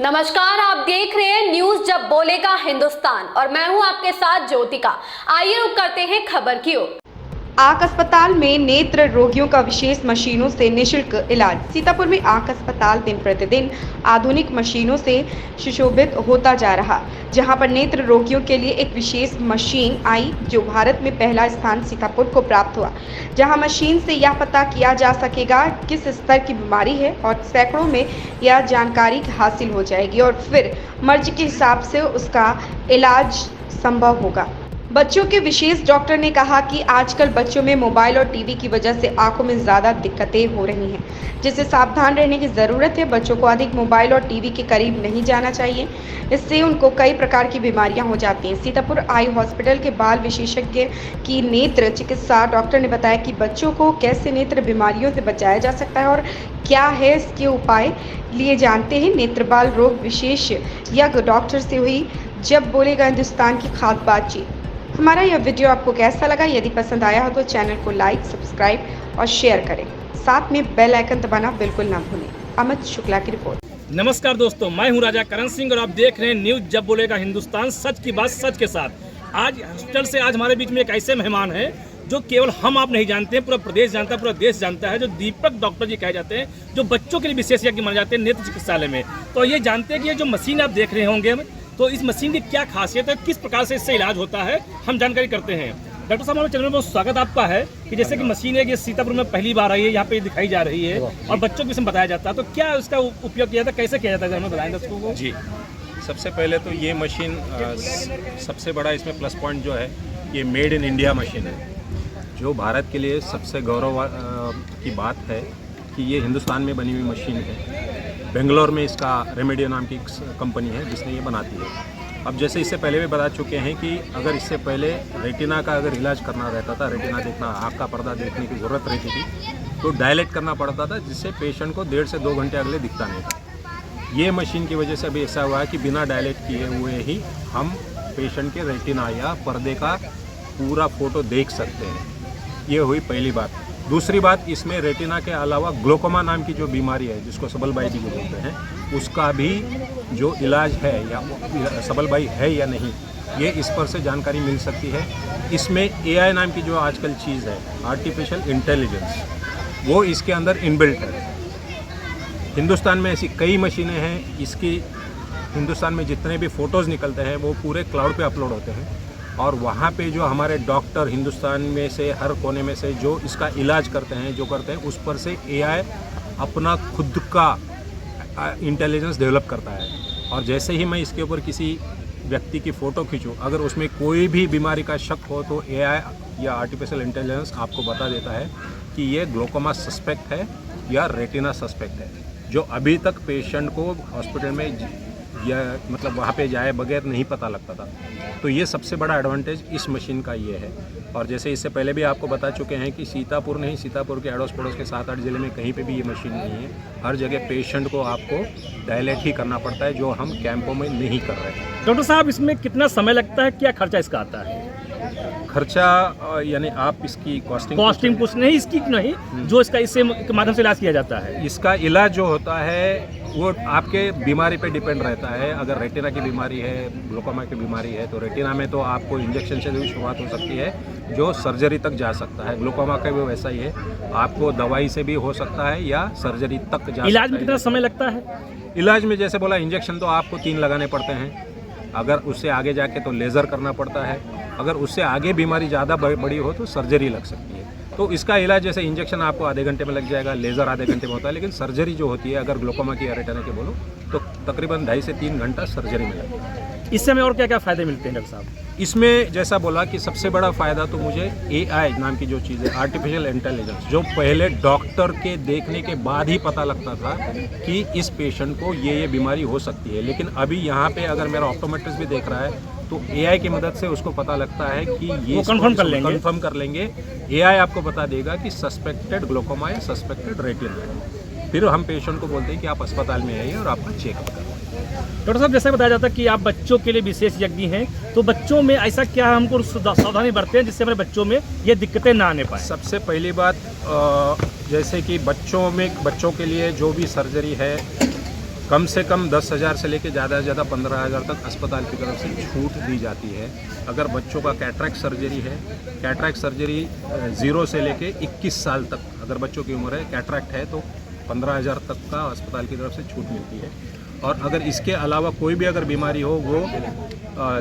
नमस्कार, आप देख रहे हैं न्यूज जब बोलेगा हिंदुस्तान और मैं हूं आपके साथ ज्योतिका। आइए रुक करते हैं खबर की ओर। आंख अस्पताल में नेत्र रोगियों का विशेष मशीनों से निःशुल्क इलाज। सीतापुर में आंख अस्पताल दिन प्रतिदिन आधुनिक मशीनों से सुशोभित होता जा रहा, जहां पर नेत्र रोगियों के लिए एक विशेष मशीन आई, जो भारत में पहला स्थान सीतापुर को प्राप्त हुआ, जहां मशीन से यह पता किया जा सकेगा किस स्तर की बीमारी है और सैकड़ों में यह जानकारी हासिल हो जाएगी और फिर मर्ज के हिसाब से उसका इलाज संभव होगा। बच्चों के विशेष डॉक्टर ने कहा कि आजकल बच्चों में मोबाइल और टीवी की वजह से आंखों में ज़्यादा दिक्कतें हो रही हैं, जिससे सावधान रहने की ज़रूरत है। बच्चों को अधिक मोबाइल और टीवी के करीब नहीं जाना चाहिए, इससे उनको कई प्रकार की बीमारियां हो जाती हैं। सीतापुर आई हॉस्पिटल के बाल विशेषज्ञ की नेत्र चिकित्सा डॉक्टर ने बताया कि बच्चों को कैसे नेत्र बीमारियों से बचाया जा सकता है और क्या है इसके उपाय लिए जानते हैं। नेत्र बाल रोग विशेषज्ञ डॉक्टर से हुई जब बोलेगा हिंदुस्तान की खास बातचीत। हमारा यह वीडियो आपको कैसा लगा? यदि पसंद आया हो तो चैनल को लाइक, सब्सक्राइब और शेयर करें। साथ में बेल आइकन दबाना बिल्कुल ना भूलें। अमित शुक्ला की रिपोर्ट। नमस्कार दोस्तों, मैं हूं राजा करण सिंह और आप देख रहे हैं न्यूज जब बोलेगा हिंदुस्तान, सच की बात सच के साथ। आज हॉस्पिटल से आज हमारे बीच में एक ऐसे मेहमान हैं जो केवल हम आप नहीं जानते हैं, पूरा प्रदेश जानता है, पूरा देश जानता है, जो दीपक डॉक्टर जी कहे जाते हैं, जो बच्चों के लिए विशेषज्ञ माने जाते हैं नेत्र चिकित्सालय में। तो ये जानते हैं कि ये जो मशीन आप देख रहे होंगे, तो इस मशीन की क्या खासियत है, किस प्रकार से इससे इलाज होता है, हम जानकारी करते हैं। डॉक्टर साहब, हमारे चैनल में बहुत स्वागत आपका है कि जैसे कि मशीन है, ये सीतापुर में पहली बार आई है, यहाँ पे दिखाई जा रही है और बच्चों के विषय में बताया जाता है, तो क्या इसका उपयोग किया जाता है, कैसे किया जाता है, हमें बताएंगे उसको। जी, सबसे पहले तो ये मशीन सबसे बड़ा इसमें प्लस पॉइंट जो है, ये मेड इन इंडिया मशीन है, जो भारत के लिए सबसे गौरव की बात है कि ये हिंदुस्तान में बनी हुई मशीन है। बेंगलोर में इसका रेमेडियो नाम की कंपनी है जिसने ये बनाती है। अब जैसे इससे पहले भी बता चुके हैं कि अगर इससे पहले रेटिना का अगर इलाज करना रहता था, रेटिना देखना, आँख का पर्दा देखने की ज़रूरत रहती थी, तो डायलेट करना पड़ता था, जिससे पेशेंट को 1.5 से 2 घंटे अगले दिखता नहीं था। ये मशीन की वजह से अभी ऐसा हुआ है कि बिना डायलेट किए हुए ही हम पेशेंट के रेटिना या पर्दे का पूरा फ़ोटो देख सकते हैं। ये हुई पहली बात। दूसरी बात, इसमें रेटिना के अलावा ग्लोकोमा नाम की जो बीमारी है, जिसको सबलबाई भी बोलते हैं, उसका भी जो इलाज है या सबलबाई है या नहीं, ये इस पर से जानकारी मिल सकती है। इसमें AI नाम की जो आजकल चीज़ है, आर्टिफिशियल इंटेलिजेंस, वो इसके अंदर इनबिल्ट है। हिंदुस्तान में ऐसी कई मशीनें हैं, इसकी हिंदुस्तान में जितने भी फ़ोटोज़ निकलते हैं वो पूरे क्लाउड पे अपलोड होते हैं और वहाँ पे जो हमारे डॉक्टर हिंदुस्तान में से हर कोने में से जो इसका इलाज करते हैं, जो करते हैं, उस पर से AI अपना खुद का इंटेलिजेंस डेवलप करता है। और जैसे ही मैं इसके ऊपर किसी व्यक्ति की फ़ोटो खींचूँ, अगर उसमें कोई भी बीमारी का शक हो तो AI या आर्टिफिशियल इंटेलिजेंस आपको बता देता है कि ये ग्लोकोमा सस्पेक्ट है या रेटिना सस्पेक्ट है, जो अभी तक पेशेंट को हॉस्पिटल में या मतलब वहाँ पे जाए बगैर नहीं पता लगता था। तो ये सबसे बड़ा एडवांटेज इस मशीन का ये है। और जैसे इससे पहले भी आपको बता चुके हैं कि सीतापुर नहीं, सीतापुर के अड़ोस पड़ोस के 7-8 ज़िले में कहीं पे भी ये मशीन नहीं है। हर जगह पेशेंट को आपको डायलेट ही करना पड़ता है, जो हम कैंपों में नहीं कर रहे हैं। डॉक्टर साहब, इसमें कितना समय लगता है, क्या खर्चा इसका आता है? खर्चा यानी आप इसकी कॉस्टिंग कुछ नहीं, इसकी नहीं, जो इसका इससे माध्यम से इलाज किया जाता है। इसका इलाज जो होता है वो आपके बीमारी पे डिपेंड रहता है। अगर रेटिना की बीमारी है, ग्लोकोमा की बीमारी है, तो रेटिना में तो आपको इंजेक्शन से भी शुरुआत हो सकती है, जो सर्जरी तक जा सकता है। ग्लोकोमा का भी वैसा ही है, आपको दवाई से भी हो सकता है या सर्जरी तक जा। इलाज में कितना समय लगता है? इलाज में जैसे बोला, इंजेक्शन तो आपको 3 लगाने पड़ते हैं। अगर उससे आगे जाके तो लेज़र करना पड़ता है। अगर उससे आगे बीमारी ज़्यादा बड़ी हो तो सर्जरी लग सकती है। तो इसका इलाज जैसे इंजेक्शन आपको आधे घंटे में लग जाएगा, लेज़र आधे घंटे में होता है, लेकिन सर्जरी जो होती है, अगर ग्लोकोमा की या रेटिना की बोलो, तो तकरीबन 2.5 से 3 घंटा सर्जरी में लगता है। इससे हमें और क्या क्या फ़ायदे मिलते हैं डॉक्टर साहब? इसमें जैसा बोला कि सबसे बड़ा फ़ायदा तो मुझे AI नाम की जो चीज़ है, आर्टिफिशियल इंटेलिजेंस, जो पहले डॉक्टर के देखने के बाद ही पता लगता था कि इस पेशेंट को ये बीमारी हो सकती है, लेकिन अभी यहाँ पे अगर मेरा ऑप्टोमेट्रिस्ट भी देख रहा है तो AI की मदद से उसको पता लगता है कि ये कंफर्म कर लेंगे। AI आपको बता देगा कि सस्पेक्टेड ग्लोकोमा या सस्पेक्टेड रेटिना है। फिर हम पेशेंट को बोलते हैं कि आप अस्पताल में आइए और आपका चेकअप करें। डॉक्टर साहब, जैसे बताया जाता है कि आप बच्चों के लिए विशेषज्ञ हैं, तो बच्चों में ऐसा क्या हमको सावधानी बरतें हैं जिससे हमारे बच्चों में ये दिक्कतें ना आने पाए? सबसे पहली बात, जैसे कि बच्चों के लिए जो भी सर्जरी है, कम से कम 10,000 से लेकर ज़्यादा से ज़्यादा 15,000 तक अस्पताल की तरफ से छूट दी जाती है। अगर बच्चों का कैटरैक्ट सर्जरी है, कैटरैक्ट सर्जरी 0 से लेकर 21 साल तक अगर बच्चों की उम्र है, कैटरैक्ट है तो 15,000 तक का अस्पताल की तरफ से छूट मिलती है। और अगर इसके अलावा कोई भी अगर बीमारी हो वो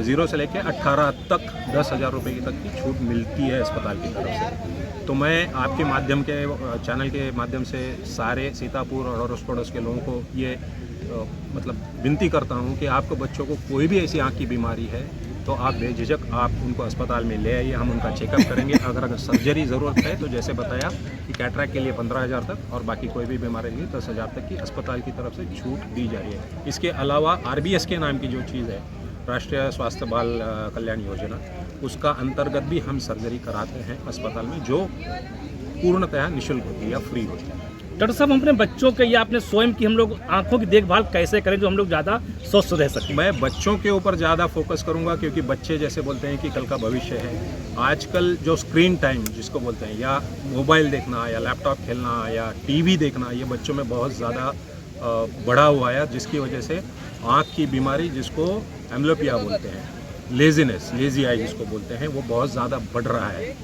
0 से लेकर 18 तक 10,000 रुपये तक की छूट मिलती है अस्पताल की तरफ से। तो मैं आपके माध्यम के चैनल के माध्यम से सारे सीतापुर और अड़ोस पड़ोस के लोगों को ये मतलब विनती करता हूँ कि आपको बच्चों को कोई भी ऐसी आँख की बीमारी है तो आप बेझिझक आप उनको अस्पताल में ले आइए, हम उनका चेकअप करेंगे। अगर सर्जरी ज़रूरत है तो जैसे बताया कि कैटरैक्ट के लिए 15,000 तक और बाकी कोई भी बीमारी के लिए 10,000 तक की अस्पताल की तरफ से छूट दी जा रही है। इसके अलावा RBS के नाम की जो चीज़ है, राष्ट्रीय स्वास्थ्य बाल कल्याण योजना, उसका अंतर्गत भी हम सर्जरी कराते हैं अस्पताल में, जो पूर्णतः निःशुल्क होती है या फ्री होती है। डॉक्टर साहब, हम अपने बच्चों के या अपने स्वयं की हम लोग आँखों की देखभाल कैसे करें जो हम लोग ज़्यादा स्वस्थ रह सकें? मैं बच्चों के ऊपर ज़्यादा फोकस करूंगा क्योंकि बच्चे जैसे बोलते हैं कि कल का भविष्य है। आजकल जो स्क्रीन टाइम जिसको बोलते हैं, या मोबाइल देखना या लैपटॉप खेलना या टीवी देखना, ये बच्चों में बहुत ज़्यादा बढ़ा हुआ है, जिसकी वजह से आँख की बीमारी जिसको एम्ब्लियोपिया बोलते हैं, लेजीनेस, लेजी आई जिसको बोलते हैं, वो बहुत ज़्यादा बढ़ रहा है।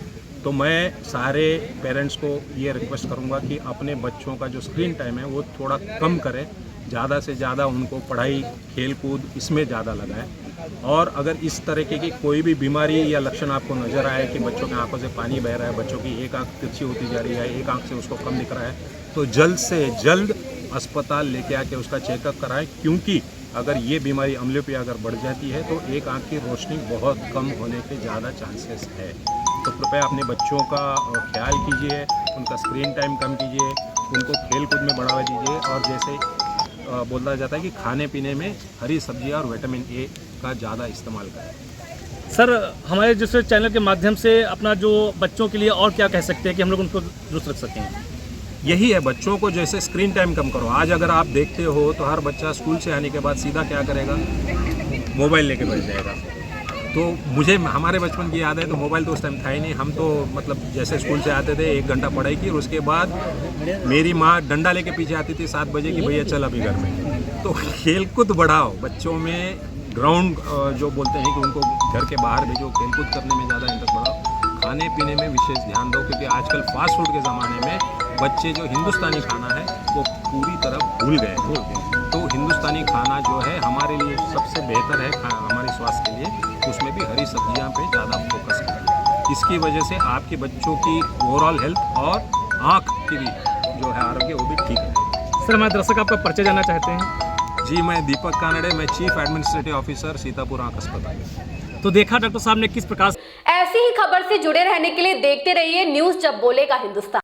तो मैं सारे पेरेंट्स को ये रिक्वेस्ट करूंगा कि अपने बच्चों का जो स्क्रीन टाइम है वो थोड़ा कम करें, ज़्यादा से ज़्यादा उनको पढ़ाई, खेल कूद इसमें ज़्यादा लगाएं। और अगर इस तरीके की कोई भी बीमारी या लक्षण आपको नज़र आए कि बच्चों की आंखों से पानी बह रहा है, बच्चों की एक आंख तिरछी होती जा रही है, एक आंख से उसको कम दिख रहा है, तो जल्द से जल्द अस्पताल लेके आके उसका चेकअप कराएं। क्योंकि अगर ये बीमारी एम्ब्लियोपिया अगर बढ़ जाती है तो एक आंख की रोशनी बहुत कम होने के ज़्यादा चांसेस है। तो कृपया अपने बच्चों का ख्याल कीजिए, उनका स्क्रीन टाइम कम कीजिए, उनको खेल कूद में बढ़ावा दीजिए, और जैसे बोला जाता है कि खाने पीने में हरी सब्जियां और विटामिन ए का ज़्यादा इस्तेमाल करें। सर, हमारे दूसरे चैनल के माध्यम से अपना जो बच्चों के लिए और क्या कह सकते हैं कि हम लोग उनको दुरुस्त रख सकें? यही है, बच्चों को जैसे स्क्रीन टाइम कम करो। आज अगर आप देखते हो तो हर बच्चा स्कूल से आने के बाद सीधा क्या करेगा, मोबाइल लेके बैठ जाएगा। तो मुझे हमारे बचपन की याद है, तो मोबाइल तो उस टाइम था ही नहीं। हम तो मतलब जैसे स्कूल से आते थे, 1 घंटा पढ़ाई की और उसके बाद मेरी माँ डंडा लेके पीछे आती थी 7 बजे कि भैया चल अभी घर में। तो खेल कूद बढ़ाओ बच्चों में, ग्राउंड जो बोलते हैं कि उनको घर के बाहर भेजो, खेल कूद करने में ज़्यादा इंटरेस्ट बढ़ाओ, खाने पीने में विशेष ध्यान दो, क्योंकि आजकल फास्ट फूड के ज़माने में बच्चे जो हिंदुस्तानी खाना है वो पूरी तरह भूल गए। तो हिंदुस्तानी खाना जो है हमारे लिए सबसे बेहतर है हमारे स्वास्थ्य के लिए, उसमें भी हरी सब्जियां पे ज़्यादा फोकस करें। इसकी वजह से आपके बच्चों की ओवरऑल हेल्थ और आँख की भी जो है आरोग्य वो भी ठीक है। सर, हमारे दर्शक आपका परिचय जानना चाहते हैं? जी, मैं दीपक कानड़े, मैं चीफ एडमिनिस्ट्रेटिव ऑफिसर सीतापुर आँख अस्पताल। तो देखा डॉक्टर साहब ने किस प्रकार ऐसी ही खबर से जुड़े रहने के लिए देखते रहिए न्यूज़ जब बोलेगा हिंदुस्तान।